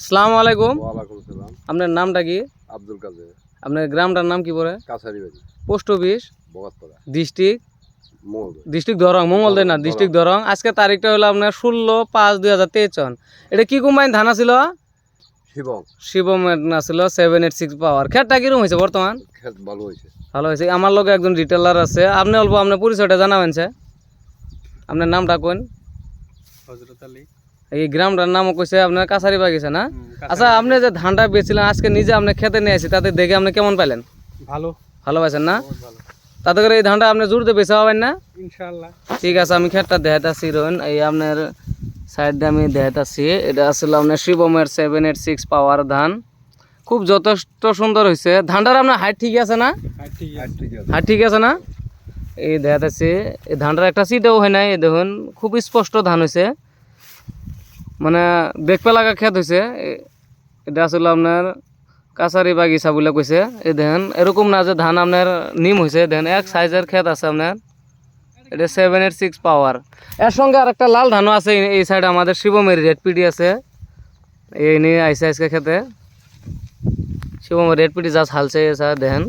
আসসালামু আলাইকুম। ওয়ালাইকুম সালাম। আপনার নামটা কি? আব্দুল কাদের। আপনার গ্রামটার নাম কি পড়ে? Kacharibari, post office, Bogatpara, district Mangaldai. District Darrang, Mangaldai না, ডিস্ট্রিক্ট দরং। আজকে তারিখটা হলো আপনার 16/5/2023 সন। এটা কি কোম্পানি ধান ছিল? শিবং। শিবমের না ছিল 786 পাওয়ার। খেতটা কিরকম হয়েছে বর্তমান? খেত ভালো হয়েছে। ভালো হয়েছে। আমার লগে একজন রিটেলার আছে, আপনি অল্প আপনার পরিচয়টা জানাবেন স্যার। আপনার নামটা কোন? হযরত আলী। এই গ্রামটার নামও কইছে আপনার কাছারিবাগ গেছে না? আচ্ছা, আপনি যে ধানটা বেচছিলেন আজকে নিজে আপনি খেতে নিয়ে আসি, তাতে দেখে আপনি কেমন পাইলেন? ভালো, ভালো পাইছেন না? বহুত ভালো। তাতে করে এই ধানটা আপনি জোরতে বেচা হবেন না? ইনশাআল্লাহ। ঠিক আছে, আমি খেতটা দেখাইতেছি রোহন। এই আপনার সাইডে আমি দেখাইতেছি, এটা আসলে আপনার শিবমের 786 পাওয়ার ধান। খুব যথেষ্ট সুন্দর হয়েছে ধানটার। আপনার হাইট ঠিক আছে না? হাইট ঠিক আছে না? এই দেখাইতেছি, এই ধানটার একটা সিটেও হয় নাই। এই দেখুন খুব স্পষ্ট ধান হয়েছে, মানে দেখতে লাগা খেত হয়েছে। এটা আসলে আপনার কাছারি বাগিচা বলে কইছে। এই দেখেন এরকম না যে ধান আপনার নিম হয়েছে, দেখেন এক সাইজের ক্ষেত আছে আপনার। এটা 786 পাওয়ার। এর সঙ্গে আর একটা লাল ধানও আছে এই সাইডে, আমাদের শিবমের রেড পিডি আছে। এই নিয়ে আইসে আজকে খেতে শিবমের রেড পিডি যা হালছে এসা দেখেন।